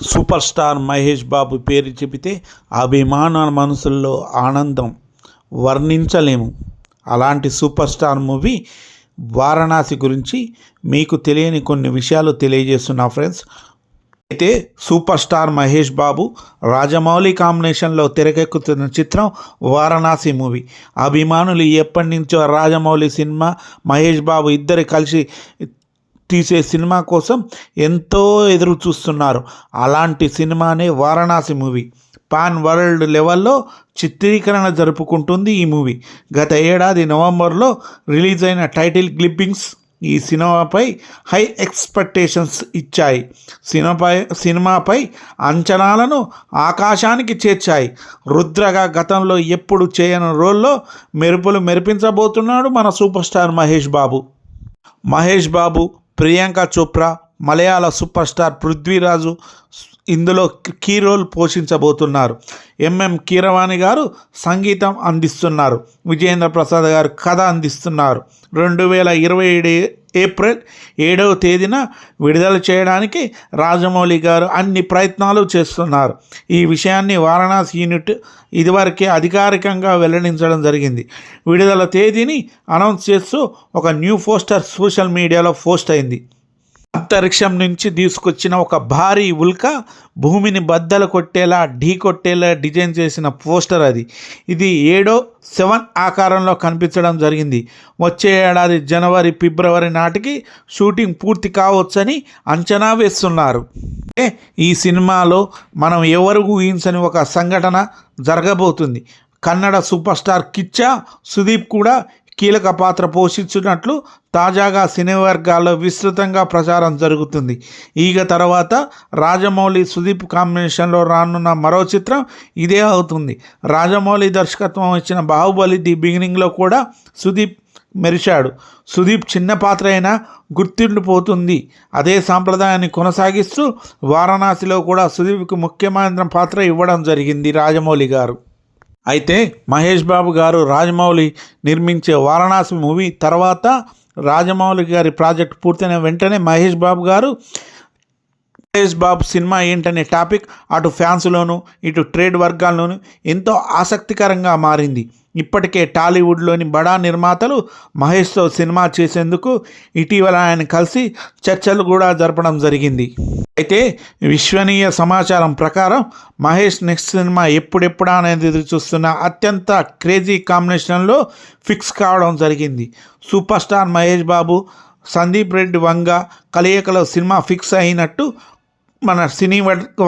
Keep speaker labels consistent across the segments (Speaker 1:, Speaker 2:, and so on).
Speaker 1: Super star Mahesh Babu పేరు చెబితే అభిమాన మనసుల్లో ఆనందం వర్ణించలేము. అలాంటి సూపర్ స్టార్ మూవీ వారణాసి గురించి మీకు తెలియని కొన్ని విషయాలు తెలియజేస్తున్నా ఫ్రెండ్స్. అయితే సూపర్ స్టార్ మహేష్ బాబు రాజమౌళి కాంబినేషన్లో తెరకెక్కుతున్న చిత్రం వారణాసి మూవీ. అభిమానులు ఎప్పటి నుంచో రాజమౌళి సినిమా, మహేష్ బాబు ఇద్దరు కలిసి తీసే సినిమా కోసం ఎంతో ఎదురు చూస్తున్నారు. అలాంటి సినిమానే వారణాసి మూవీ. పాన్ వరల్డ్ లెవెల్లో చిత్రీకరణ జరుపుకుంటుంది ఈ మూవీ. గత ఏడాది నవంబర్లో రిలీజ్ అయిన టైటిల్ క్లిప్పింగ్స్ ఈ సినిమాపై హై ఎక్స్పెక్టేషన్స్ ఇచ్చాయి. సినిమాపై అంచనాలను ఆకాశానికి చేర్చాయి. రుద్రగా గతంలో ఎప్పుడు చేయని రోల్లో మెరుపులు మెరిపించబోతున్నాడు మన సూపర్ స్టార్ మహేష్ బాబు. మహేష్ బాబు, ప్రియాంక చోప్రా, మలయాళ సూపర్ స్టార్ పృథ్వీరాజు ఇందులో కీ రోల్ పోషించబోతున్నారు. ఎంఎం కీరవాణి గారు సంగీతం అందిస్తున్నారు. విజేంద్ర ప్రసాద్ గారు కథ అందిస్తున్నారు. 2027 ఏప్రిల్ 7వ తేదీన విడుదల చేయడానికి రాజమౌళి గారు అన్ని ప్రయత్నాలు చేస్తున్నారు. ఈ విషయాన్ని వారణాసి యూనిట్ ఇదివరకే అధికారికంగా వెల్లడించడం జరిగింది. విడుదల తేదీని అనౌన్స్ చేస్తూ ఒక న్యూ పోస్టర్ సోషల్ మీడియాలో పోస్ట్ అయింది. అంతరిక్షం నుంచి తీసుకొచ్చిన ఒక భారీ ఉల్క భూమిని బద్దలు కొట్టేలా, ఢీ కొట్టేలా డిజైన్ చేసిన పోస్టర్ అది. ఇది 7 ఆకారంలో కనిపించడం జరిగింది. వచ్చే ఏడాది జనవరి, ఫిబ్రవరి నాటికి షూటింగ్ పూర్తి కావచ్చని అంచనా వేస్తున్నారు. ఈ సినిమాలో మనం ఎవరు ఊహించని ఒక సంఘటన జరగబోతుంది. కన్నడ సూపర్ స్టార్ కిచ్చా సుదీప్ కూడా కీలక పాత్ర పోషించినట్లు తాజాగా సినీ వర్గాల్లో విస్తృతంగా ప్రచారం జరుగుతుంది. తర్వాత రాజమౌళి, సుదీప్ కాంబినేషన్లో రానున్న మరో చిత్రం ఇదే అవుతుంది. రాజమౌళి దర్శకత్వం ఇచ్చిన బాహుబలి ది బిగినింగ్లో కూడా సుదీప్ మెరిశాడు. సుదీప్ చిన్న పాత్ర అయినా గుర్తుండిపోతుంది. అదే సాంప్రదాయాన్ని కొనసాగిస్తూ వారణాసిలో కూడా సుదీప్కి ముఖ్యమైన పాత్ర ఇవ్వడం జరిగింది రాజమౌళి గారు. అయితే మహేష్ బాబు గారు రాజమౌళి నిర్మించే వారణాసి మూవీ తర్వాత రాజమౌళి గారి ప్రాజెక్ట్ పూర్తయిన వెంటనే మహేష్ బాబు సినిమా ఏంటనే టాపిక్ అటు ఫ్యాన్స్లోను ఇటు ట్రేడ్ వర్గాల్లోనూ ఎంతో ఆసక్తికరంగా మారింది. ఇప్పటికే టాలీవుడ్లోని బడా నిర్మాతలు మహేష్తో సినిమా చేసేందుకు ఇటీవల ఆయన కలిసి చర్చలు కూడా జరపడం జరిగింది. అయితే విశ్వనీయ సమాచారం ప్రకారం మహేష్ నెక్స్ట్ సినిమా ఎప్పుడెప్పుడా అనేది ఎదురు చూస్తున్న అత్యంత క్రేజీ కాంబినేషన్లో ఫిక్స్ కావడం జరిగింది. సూపర్ స్టార్ మహేష్ బాబు, సందీప్ రెడ్డి వంగ కలయికలో సినిమా ఫిక్స్ అయినట్టు మన సినీ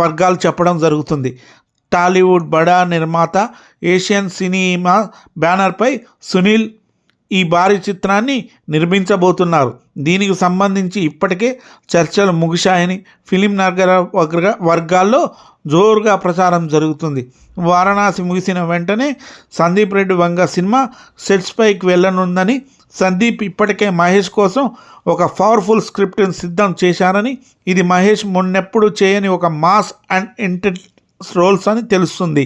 Speaker 1: వర్గాలు చెప్పడం జరుగుతుంది. టాలీవుడ్ బడా నిర్మాత ఏషియన్ సినిమా బ్యానర్పై సునీల్ ఈ భారీ చిత్రాన్ని నిర్మించబోతున్నారు. దీనికి సంబంధించి ఇప్పటికే చర్చలు ముగిశాయని ఫిలిం నగర వర్గాల్లో జోరుగా ప్రచారం జరుగుతుంది. వారణాసి ముగిసిన వెంటనే సందీప్ రెడ్డి వంగ సినిమా సెట్స్పైకి వెళ్ళనుందని, సందీప్ ఇప్పటికే మహేష్ కోసం ఒక పవర్ఫుల్ స్క్రిప్ట్ని సిద్ధం చేశారని, ఇది మహేష్ మొన్నెప్పుడు చేయని ఒక మాస్ అండ్ ఇంటెన్స్ రోల్స్ అని తెలుస్తుంది.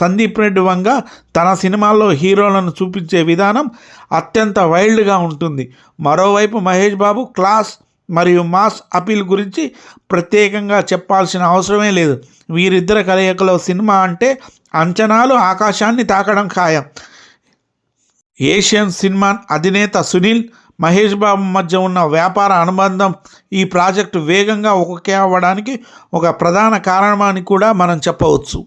Speaker 1: సందీప్ రెడ్డి వంగ తన సినిమాల్లో హీరోలను చూపించే విధానం అత్యంత వైల్డ్గా ఉంటుంది. మరోవైపు మహేష్ బాబు క్లాస్ మరియు మాస్ అపీల్ గురించి ప్రత్యేకంగా చెప్పాల్సిన అవసరమే లేదు. వీరిద్దరి కలయికలో సినిమా అంటే అంచనాలు ఆకాశాన్ని తాకడం ఖాయం. ఏషియన్ సినిమా అధినేత సునీల్, మహేష్ బాబు మధ్య ఉన్న వ్యాపార అనుబంధం ఈ ప్రాజెక్టు వేగంగా ఒకే అవ్వడానికి ఒక ప్రధాన కారణమని కూడా మనం చెప్పవచ్చు.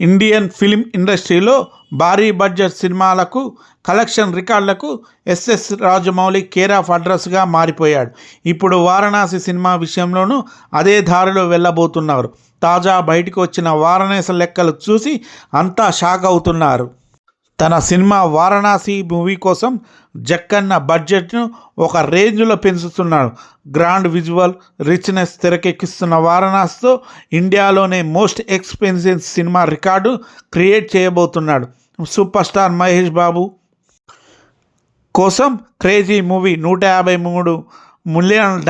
Speaker 1: ఇండియన్ ఫిలిం ఇండస్ట్రీలో భారీ బడ్జెట్ సినిమాలకు, కలెక్షన్ రికార్డులకు ఎస్ఎస్ రాజమౌళి కేర్ ఆఫ్ అడ్రస్గా మారిపోయాడు. ఇప్పుడు వారణాసి సినిమా విషయంలోనూ అదే దారిలో వెళ్ళబోతున్నారు. తాజా బయటకు వచ్చిన వారణాసి లెక్కలు చూసి అంతా షాక్ అవుతున్నారు. తన సినిమా వారణాసి మూవీ కోసం జక్కన్న బడ్జెట్ను ఒక రేంజ్లో పెంచుతున్నాడు. గ్రాండ్ విజువల్ రిచ్నెస్ తెరకెక్కిస్తున్న వారణాసితో ఇండియాలోనే most expensive cinema record create చేయబోతున్నాడు. సూపర్ స్టార్ మహేష్ బాబు కోసం క్రేజీ మూవీ $153 మిలియన్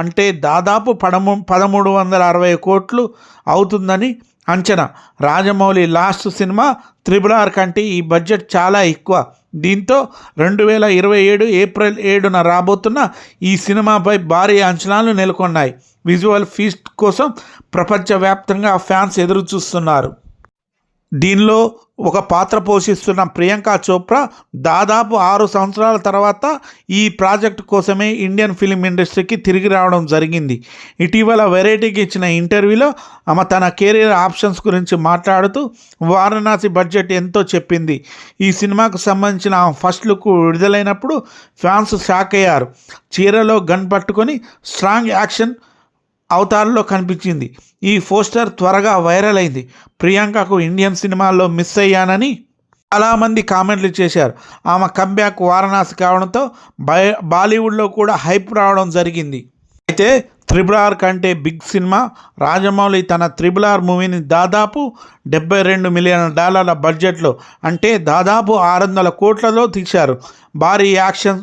Speaker 1: అంటే దాదాపు 1360 కోట్లు అవుతుందని అంచనా. రాజమౌళి లాస్ట్ సినిమా RRR కంటే ఈ బడ్జెట్ చాలా ఎక్కువ. దీంతో 2027 ఏప్రిల్ 7న రాబోతున్న ఈ సినిమాపై భారీ అంచనాలు నెలకొన్నాయి. విజువల్ ఫీస్ట్ కోసం ప్రపంచవ్యాప్తంగా ఫ్యాన్స్ ఎదురు చూస్తున్నారు. దీనిలో ఒక పాత్ర పోషిస్తున్న ప్రియాంక చోప్రా దాదాపు 6 సంవత్సరాల తర్వాత ఈ ప్రాజెక్టు కోసమే ఇండియన్ ఫిలిం ఇండస్ట్రీకి తిరిగి రావడం జరిగింది. ఇటీవల వెరైటీకి ఇచ్చిన ఇంటర్వ్యూలో ఆమె తన కెరీర్ ఆప్షన్స్ గురించి మాట్లాడుతూ వారణాసి బడ్జెట్ ఎంతో చెప్పింది. ఈ సినిమాకు సంబంధించిన ఫస్ట్ లుక్ విడుదలైనప్పుడు ఫ్యాన్స్ షాక్ అయ్యారు. చీరలో గన్ పట్టుకొని స్ట్రాంగ్ యాక్షన్ అవతారంలో కనిపించింది. ఈ పోస్టర్ త్వరగా వైరల్ అయింది. ప్రియాంకకు ఇండియన్ సినిమాల్లో మిస్ అయ్యానని చాలామంది కామెంట్లు చేశారు. ఆమె కంబ్యాక్ వారణాసి కావడంతో బాలీవుడ్లో కూడా హైప్ రావడం జరిగింది. అయితే RRR కంటే బిగ్ సినిమా రాజమౌళి తన RRR మూవీని దాదాపు $72 మిలియన్ బడ్జెట్లో, అంటే దాదాపు 600 కోట్లలో తీశారు. భారీ యాక్షన్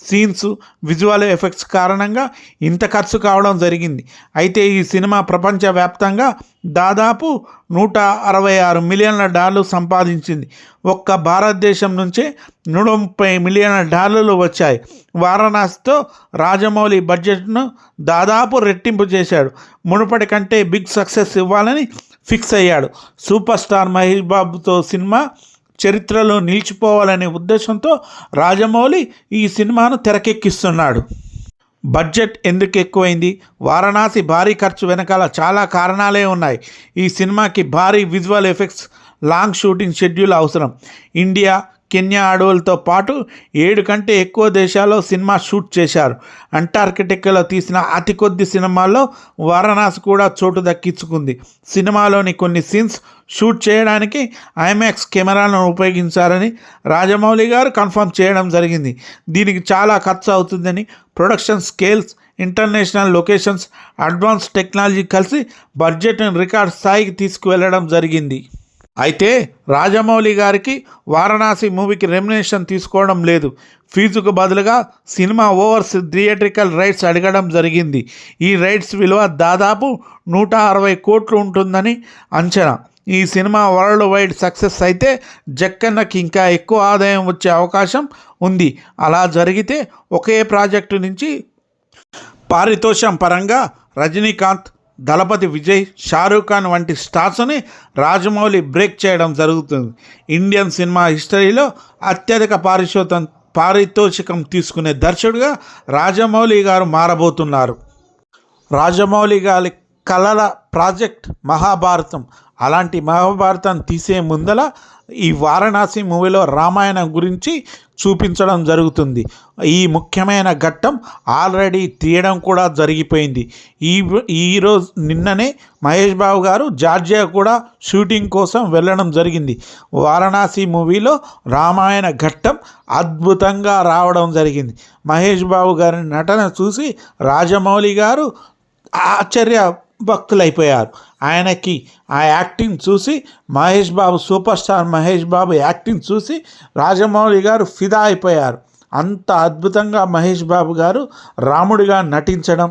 Speaker 1: సీన్స్, విజువల్ ఎఫెక్ట్స్ కారణంగా ఇంత ఖర్చు కావడం జరిగింది. అయితే ఈ సినిమా ప్రపంచవ్యాప్తంగా దాదాపు $166 మిలియన్ల సంపాదించింది. ఒక్క భారతదేశం నుంచే $130 మిలియన్ల వచ్చాయి. వారణాసితో రాజమౌళి బడ్జెట్ను దాదాపు రెట్టింపు చేశాడు. మునుపటి కంటే బిగ్ సక్సెస్ ఇవ్వాలని ఫిక్స్ అయ్యాడు. సూపర్ స్టార్ మహేష్ బాబుతో సినిమా చరిత్రలో నిలిచిపోవాలనే ఉద్దేశంతో రాజమౌళి ఈ సినిమాను తెరకెక్కిస్తున్నాడు. బడ్జెట్ ఎందుకు ఎక్కువైంది? వారణాసి భారీ ఖర్చు వెనకాల చాలా కారణాలే ఉన్నాయి. ఈ సినిమాకి భారీ visual effects, long shooting schedule అవసరం. ఇండియా, కెన్యా అడవులతో పాటు 7 కంటే ఎక్కువ దేశాల్లో సినిమా షూట్ చేశారు. అంటార్కిటికాలో తీసిన అతి కొద్ది సినిమాల్లో వారణాసి కూడా చోటు దక్కించుకుంది. సినిమాలోని కొన్ని సీన్స్ షూట్ చేయడానికి ఐమాక్స్ కెమెరాలను ఉపయోగించారని రాజమౌళి గారు కన్ఫర్మ్ చేయడం జరిగింది. దీనికి చాలా ఖర్చు అవుతుందని, production scales, international locations, advance technology కలిసి బడ్జెట్ను రికార్డ్ స్థాయికి తీసుకువెళ్ళడం జరిగింది. అయితే రాజమౌళి గారికి వారణాసి మూవీకి రెమ్యునరేషన్ తీసుకోవడం లేదు. ఫీజుకు బదులుగా సినిమా ఓవర్స్ థియేట్రికల్ రైట్స్ అడగడం జరిగింది. ఈ రైట్స్ విలువ దాదాపు 160 కోట్లు ఉంటుందని అంచనా. ఈ సినిమా వరల్డ్ వైడ్ సక్సెస్ అయితే జక్కన్నకి ఇంకా ఎక్కువ ఆదాయం వచ్చే అవకాశం ఉంది. అలా జరిగితే ఒకే ప్రాజెక్టు నుంచి పారితోషం పరంగా రజనీకాంత్, దళపతి విజయ్, షారూఖ్ ఖాన్ వంటి స్టార్స్ని రాజమౌళి బ్రేక్ చేయడం జరుగుతుంది. ఇండియన్ సినిమా హిస్టరీలో అత్యధిక పారితోషికం తీసుకునే దర్శకుడిగా రాజమౌళి గారు మారబోతున్నారు. రాజమౌళి గారి కళల ప్రాజెక్ట్ మహాభారతం. అలాంటి మహాభారతం తీసే ముందల ఈ వారణాసి మూవీలో రామాయణం గురించి చూపించడం జరుగుతుంది. ఈ ముఖ్యమైన ఘట్టం ఆల్రెడీ తీయడం కూడా జరిగిపోయింది. ఈరోజు నిన్ననే మహేష్ బాబు గారు జార్జియా కూడా షూటింగ్ కోసం వెళ్ళడం జరిగింది. వారణాసి మూవీలో రామాయణ ఘట్టం అద్భుతంగా రావడం జరిగింది. మహేష్ బాబు గారి నటన చూసి రాజమౌళి గారు భక్తులైపోయారు. ఆయనకి ఆ యాక్టింగ్ చూసి super star Mahesh Babu acting చూసి రాజమౌళి గారు ఫిదా అయిపోయారు. అంత అద్భుతంగా మహేష్ బాబు గారు రాముడిగా నటించడం,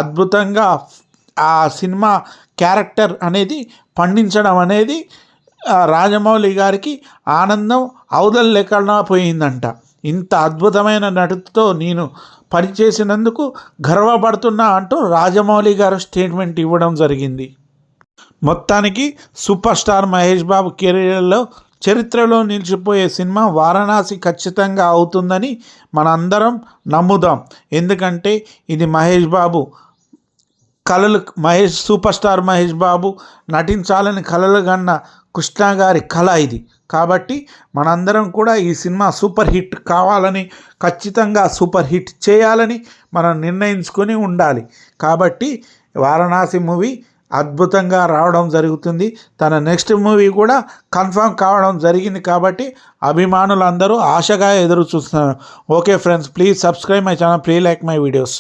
Speaker 1: అద్భుతంగా ఆ సినిమా క్యారెక్టర్ అనేది పండించడం అనేది రాజమౌళి గారికి ఆనందం అవధులు లేకుండా పోయిందంట. ఇంత అద్భుతమైన నటుతో నేను పనిచేసినందుకు గర్వపడుతున్నా అంటూ రాజమౌళి గారు స్టేట్మెంట్ ఇవ్వడం జరిగింది. మొత్తానికి సూపర్ స్టార్ మహేష్ బాబు కెరీర్లో చరిత్రలో నిలిచిపోయే సినిమా వారణాసి ఖచ్చితంగా అవుతుందని మనందరం నమ్ముదాం. ఎందుకంటే ఇది సూపర్ స్టార్ మహేష్ బాబు నటించాలని కలలు కన్న కృష్ణ గారి కళ ఇది. కాబట్టి మనందరం కూడా ఈ సినిమా సూపర్ హిట్ కావాలని, ఖచ్చితంగా సూపర్ హిట్ చేయాలని మనం నిర్ణయించుకొని ఉండాలి. కాబట్టి వారణాసి మూవీ అద్భుతంగా రావడం జరుగుతుంది. తన నెక్స్ట్ మూవీ కూడా కన్ఫర్మ్ కావడం జరిగింది. కాబట్టి అభిమానులందరూ ఆశగా ఎదురు చూస్తున్నారు. Okay friends, please subscribe my channel, please like my videos.